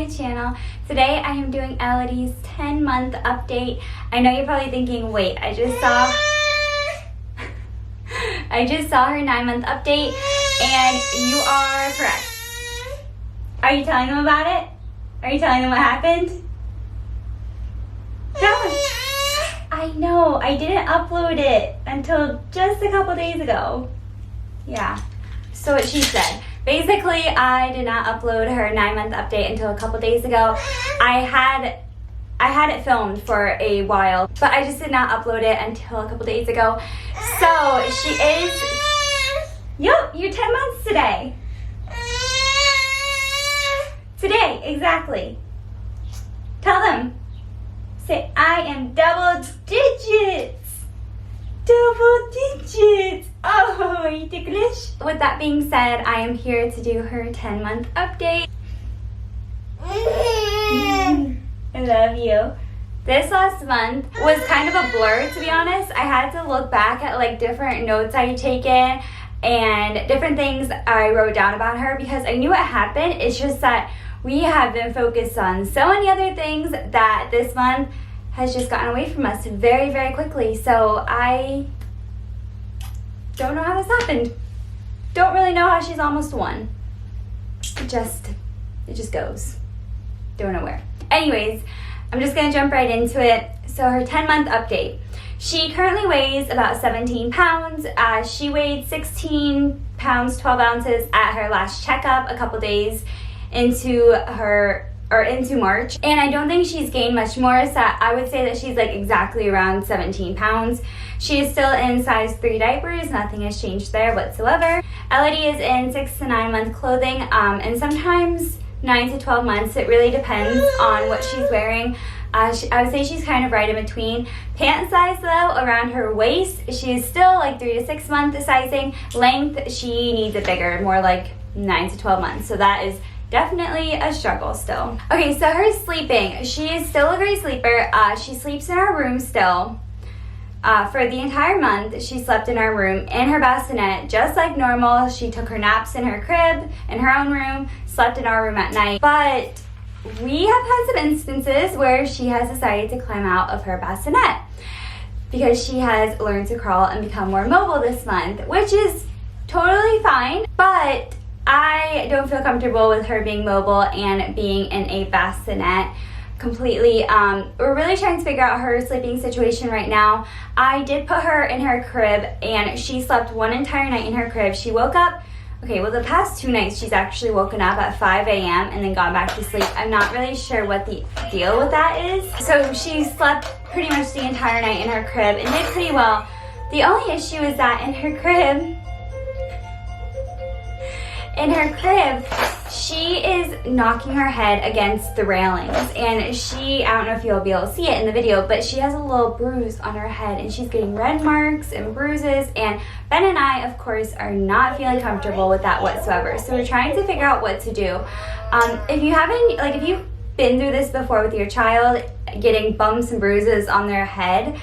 my channel. Today I am doing Elodie's 10-month update. I know you're probably thinking, wait, I just saw her 9-month update, and you are correct. Are you telling them about it? Are you telling them what happened? No. I know, I didn't upload it until just a couple days ago. Yeah, so what she said. Basically, I did not upload her 9-month update until a couple days ago. I had it filmed for a while, but I just did not upload it until a couple days ago. So she is, yep, you're 10 months today. Today, exactly. Tell them. Say, I am double digits. Double digits. Oh, are you ticklish? With that being said, I am here to do her 10-month update. I love you. This last month was kind of a blur, to be honest. I had to look back at like different notes I had taken and different things I wrote down about her because I knew what happened. It's just that we have been focused on so many other things that this month has just gotten away from us very, very quickly. So I don't know how this happened. Don't really know how she's almost 1. It just goes. Don't know where. Anyways, I'm just gonna jump right into it. So her 10-month update. She currently weighs about 17 pounds. She weighed 16 pounds, 12 ounces at her last checkup a couple days into March, and I don't think she's gained much more, so I would say that she's like exactly around 17 pounds. She is still in size 3 diapers. Nothing has changed there whatsoever. Elodie is in 6 to 9 month clothing, and sometimes 9 to 12 months. It really depends on what she's wearing. I would say she's kind of right in between. Pant size though, around her waist, she is still like 3 to 6 month sizing. Length, she needs it bigger, more like 9 to 12 months. So that is definitely a struggle still. Okay, so her sleeping. She is still a great sleeper. She sleeps in our room still. For the entire month, she slept in our room in her bassinet, just like normal. She took her naps in her crib, in her own room, slept in our room at night. But we have had some instances where she has decided to climb out of her bassinet because she has learned to crawl and become more mobile this month, which is totally fine. But I don't feel comfortable with her being mobile and being in a bassinet completely. We're really trying to figure out her sleeping situation right now. I did put her in her crib and she slept one entire night in her crib. She woke up, okay, well the past 2 nights she's actually woken up at 5 a.m. and then gone back to sleep. I'm not really sure what the deal with that is. So she slept pretty much the entire night in her crib and did pretty well. The only issue is that in her crib, she is knocking her head against the railings, and I don't know if you'll be able to see it in the video, but she has a little bruise on her head and she's getting red marks and bruises, and Ben and I, of course, are not feeling comfortable with that whatsoever. So we're trying to figure out what to do. If you've been through this before with your child, getting bumps and bruises on their head,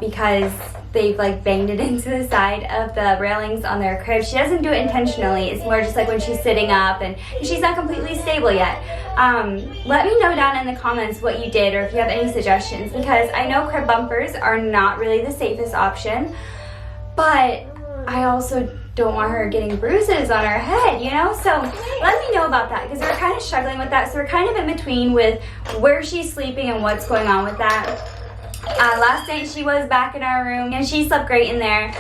because they've like banged it into the side of the railings on their crib. She doesn't do it intentionally. It's more just like when she's sitting up and she's not completely stable yet. Let me know down in the comments what you did or if you have any suggestions, because I know crib bumpers are not really the safest option, but I also don't want her getting bruises on her head, you know? So let me know about that, because we're kind of struggling with that. So we're kind of in between with where she's sleeping and what's going on with that. Last night she was back in our room and she slept great in there,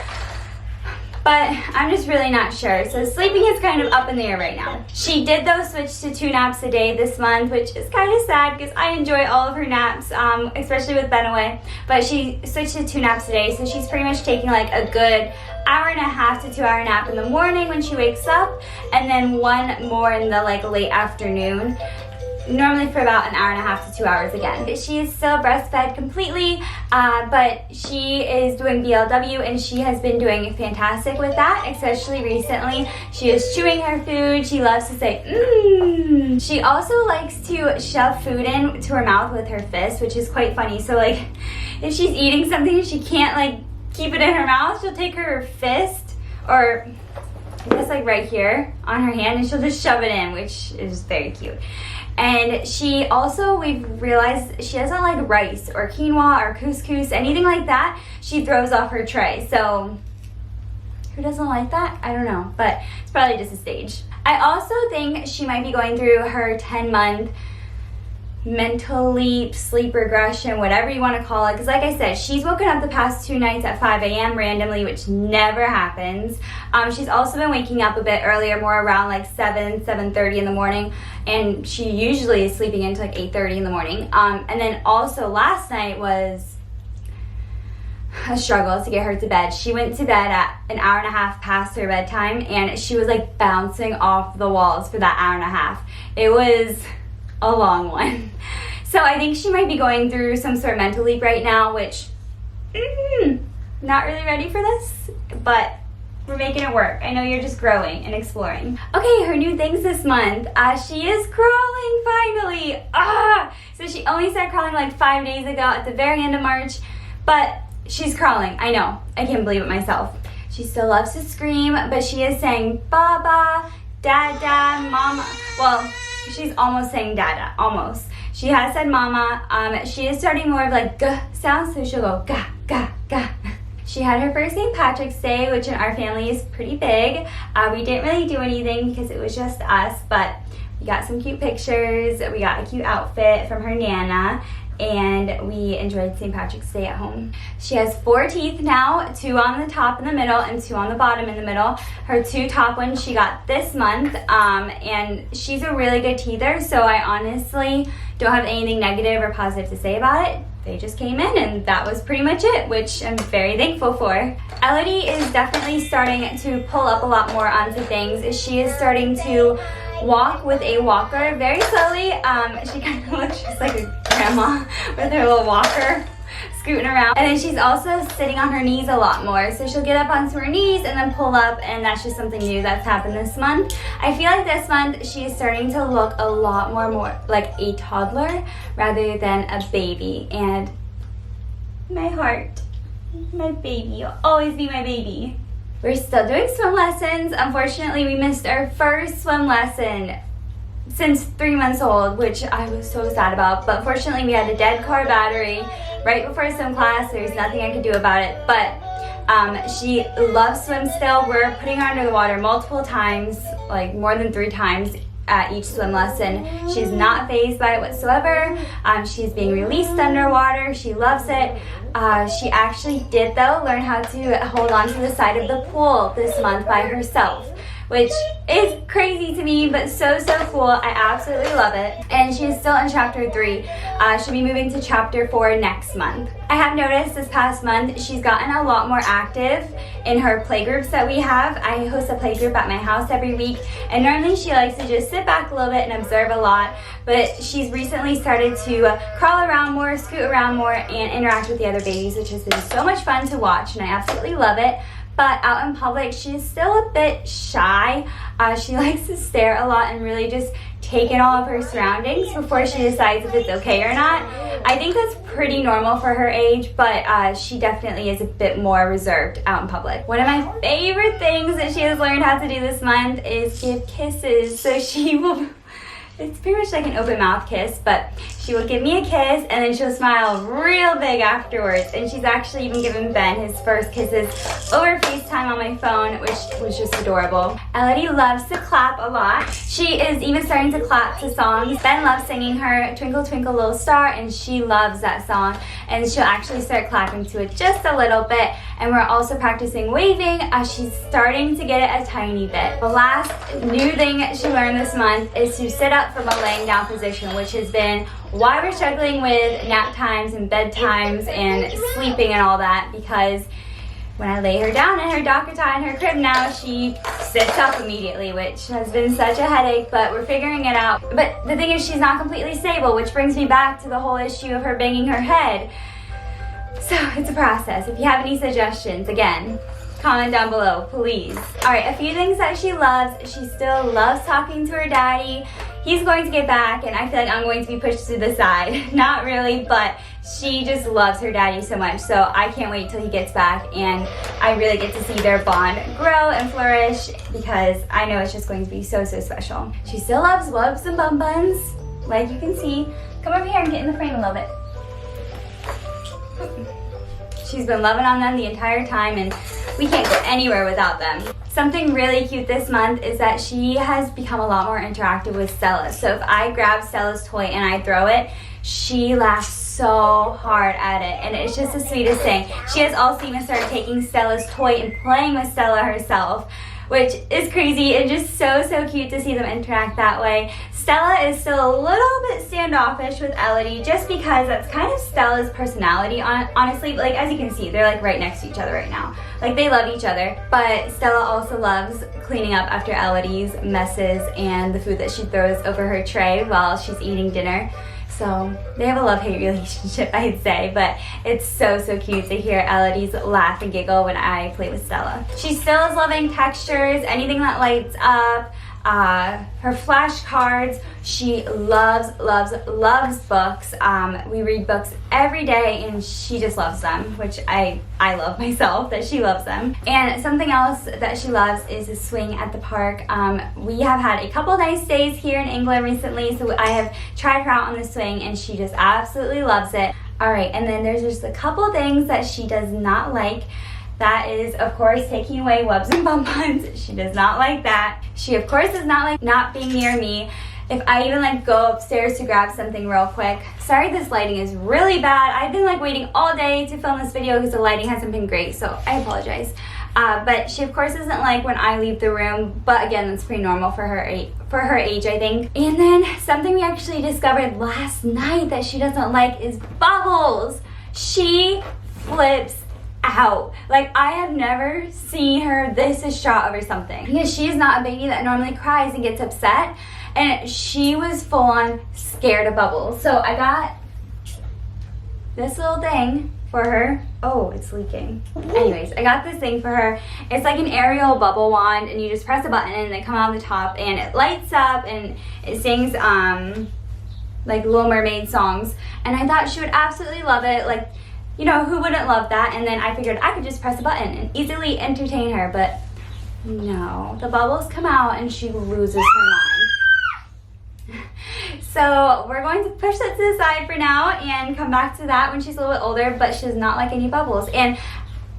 but I'm just really not sure. So sleeping is kind of up in the air right now. She did though switch to 2 naps a day this month, which is kind of sad because I enjoy all of her naps, especially with Ben away. But she switched to 2 naps a day, so she's pretty much taking like a good 1.5 to 2 hour nap in the morning when she wakes up, and then 1 more in the like late afternoon. Normally for about 1.5 to 2 hours again. She is still breastfed completely, but she is doing BLW and she has been doing fantastic with that, especially recently. She is chewing her food. She loves to say, mmm. She also likes to shove food into her mouth with her fist, which is quite funny. So like if she's eating something and she can't like keep it in her mouth, she'll take her fist or I guess like right here on her hand, and she'll just shove it in, which is very cute. And she also, we've realized she doesn't like rice or quinoa or couscous, anything like that, she throws off her tray. So who doesn't like that? I don't know, but it's probably just a stage. I also think she might be going through her 10-month mental leap, sleep regression, whatever you want to call it, because like I said, she's woken up the past 2 nights at 5 a.m. randomly, which never happens. She's also been waking up a bit earlier, more around like 7:30 in the morning, and she usually is sleeping into like 8:30 in the morning. And then also last night was a struggle to get her to bed. She went to bed at an hour and a half past her bedtime, and she was like bouncing off the walls for that hour and a half. It was a long one. So I think she might be going through some sort of mental leap right now, which not really ready for this, but we're making it work. I know you're just growing and exploring. Okay, her new things this month. She is crawling finally. So she only started crawling like 5 days ago at the very end of March, but she's crawling. I know, I can't believe it myself. She still loves to scream, but she is saying Baba, Dada, Mama. Well, she's almost saying Dada, almost. She has said Mama. She is starting more of like G sounds, so she'll go Ga, Ga, Ga. She had her first St. Patrick's Day, which in our family is pretty big. We didn't really do anything because it was just us, but we got some cute pictures. We got a cute outfit from her Nana, and we enjoyed St. Patrick's Day at home. She has 4 teeth now, 2 on the top in the middle and 2 on the bottom in the middle. Her 2 top ones she got this month, and she's a really good teether, so I honestly don't have anything negative or positive to say about it. They just came in, and that was pretty much it, which I'm very thankful for. Elodie is definitely starting to pull up a lot more onto things. She is starting to walk with a walker very slowly. She kind of looks just like a grandma with her little walker scooting around. And then she's also sitting on her knees a lot more. So she'll get up onto her knees and then pull up, and that's just something new that's happened this month. I feel like this month she's starting to look a lot more like a toddler rather than a baby. And my heart, my baby, you'll always be my baby. We're still doing swim lessons. Unfortunately, we missed our first swim lesson since 3 months old, which I was so sad about. But fortunately, we had a dead car battery right before swim class. There's nothing I could do about it. But she loves swim still. We're putting her under the water multiple times, like more than 3 times at each swim lesson. She's not fazed by it whatsoever. She's being released underwater. She loves it. She actually did, though, learn how to hold on to the side of the pool this month by herself, which is crazy to me, but so cool. I absolutely love it. And she's still in chapter 3. She'll be moving to chapter 4 next month. I have noticed this past month she's gotten a lot more active in her playgroups that we have. I host a playgroup at my house every week, and normally she likes to just sit back a little bit and observe a lot, but she's recently started to crawl around more, scoot around more, and interact with the other babies, which has been so much fun to watch, and I absolutely love it. But out in public, she's still a bit shy. She likes to stare a lot and really just take in all of her surroundings before she decides if it's okay or not. I think that's pretty normal for her age, but she definitely is a bit more reserved out in public. One of my favorite things that she has learned how to do this month is give kisses. So she will, it's pretty much like an open mouth kiss, but she will give me a kiss and then she'll smile real big afterwards. And she's actually even given Ben his first kisses over FaceTime on my phone, which was just adorable. Elodie loves to clap a lot. She is even starting to clap to songs. Ben loves singing her Twinkle Twinkle Little Star, and she loves that song. And she'll actually start clapping to it just a little bit. And we're also practicing waving. She's starting to get it a tiny bit. The last new thing she learned this month is to sit up from a laying down position, which has been why we're struggling with nap times and bedtimes and sleeping and all that, because when I lay her down in her Dakota in her crib now, she sits up immediately, which has been such a headache, but we're figuring it out. But the thing is, she's not completely stable, which brings me back to the whole issue of her banging her head. So it's a process. If you have any suggestions, again, comment down below, please. All right, a few things that she loves. She still loves talking to her daddy. He's going to get back, and I feel like I'm going to be pushed to the side. Not really, but she just loves her daddy so much. So I can't wait till he gets back and I really get to see their bond grow and flourish, because I know it's just going to be so, so special. She still loves Wubs and Bum Buns, like you can see. Come over here and get in the frame a little bit. She's been loving on them the entire time, and we can't go anywhere without them. Something really cute this month is that she has become a lot more interactive with Stella. So if I grab Stella's toy and I throw it, she laughs so hard at it, and it's just the sweetest thing. She has also even started taking Stella's toy and playing with Stella herself, which is crazy and just so, so cute to see them interact that way. Stella is still a little bit standoffish with Elodie, just because that's kind of Stella's personality, honestly. Like, as you can see, they're like right next to each other right now. Like, they love each other, but Stella also loves cleaning up after Elodie's messes and the food that she throws over her tray while she's eating dinner. So they have a love-hate relationship, I'd say, but it's so, so cute to hear Elodie's laugh and giggle when I play with Stella. She still is loving textures, anything that lights up. Her flashcards. She loves, loves, loves books. We read books every day and she just loves them, which I love myself that she loves them. And something else that she loves is a swing at the park. We have had a couple nice days here in England recently, so I have tried her out on the swing and she just absolutely loves it. Alright, and then there's just a couple things that she does not like. That is, of course, taking away Wubs and Bum Buns. She does not like that. She, of course, does not like not being near me. If I even like go upstairs to grab something real quick. Sorry, this lighting is really bad. I've been like waiting all day to film this video because the lighting hasn't been great, so I apologize. But she, of course, doesn't like when I leave the room. But again, that's pretty normal for her age, I think. And then something we actually discovered last night that she doesn't like is bubbles. She flips out. Like, I have never seen her this distraught over something, because she is not a baby that normally cries and gets upset, and she was full on scared of bubbles. So I got this little thing for her. Oh, it's leaking. Anyways, I got this thing for her. It's like an aerial bubble wand, and you just press a button and they come out the top and it lights up and it sings like Little Mermaid songs, and I thought she would absolutely love it. Like, you know, who wouldn't love that? And then I figured I could just press a button and easily entertain her, but no, the bubbles come out and she loses her mind. So we're going to push that to the side for now and come back to that when she's a little bit older, but she does not like any bubbles. And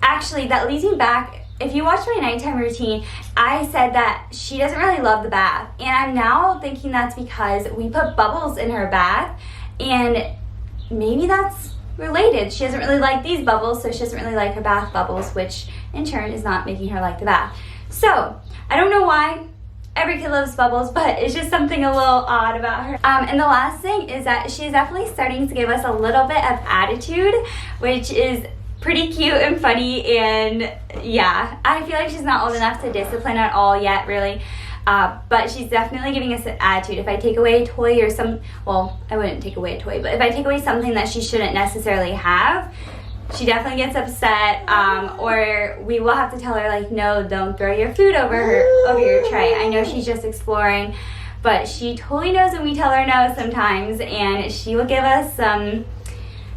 actually, that leads me back. If you watch my nighttime routine, I said that she doesn't really love the bath. And I'm now thinking that's because we put bubbles in her bath, and maybe that's related. She doesn't really like these bubbles, so she doesn't really like her bath bubbles, which in turn is not making her like the bath. So I don't know why. Every kid loves bubbles, but it's just something a little odd about her. And the last thing is that she's definitely starting to give us a little bit of attitude, which is pretty cute and funny. And yeah, I feel like she's not old enough to discipline at all yet, really. But she's definitely giving us an attitude. If I take away a toy or well, I wouldn't take away a toy, but if I take away something that she shouldn't necessarily have, she definitely gets upset, or we will have to tell her, like, no, don't throw your food over your tray. I know she's just exploring, but she totally knows when we tell her no sometimes, and she will give us some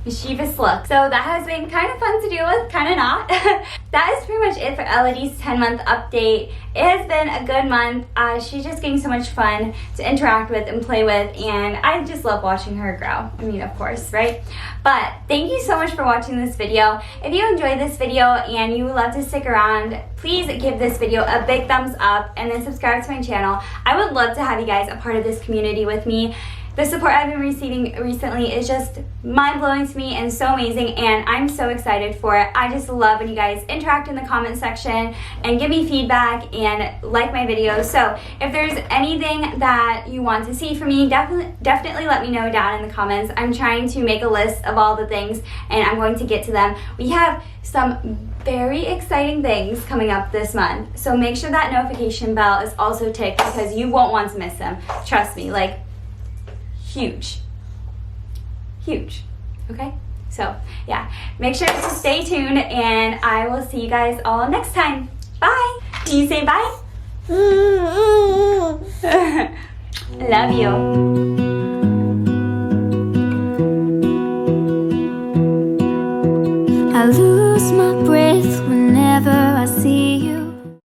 mischievous look. So that has been kind of fun to deal with, kind of not. That is pretty much it for Elodie's 10-month update. It has been a good month. She's just getting so much fun to interact with and play with, and I just love watching her grow. I mean, of course, right? But thank you so much for watching this video. If you enjoyed this video and you would love to stick around, please give this video a big thumbs up and then subscribe to my channel. I would love to have you guys a part of this community with me. The support I've been receiving recently is just mind-blowing to me and so amazing, and I'm so excited for it. I just love when you guys interact in the comment section and give me feedback and like my videos. So if there's anything that you want to see from me, definitely let me know down in the comments. I'm trying to make a list of all the things, and I'm going to get to them. We have some very exciting things coming up this month, so make sure that notification bell is also ticked, because you won't want to miss them. Trust me, like, huge, okay? So yeah, make sure to stay tuned, and I will see you guys all next time. Bye. Can you say bye? Love you.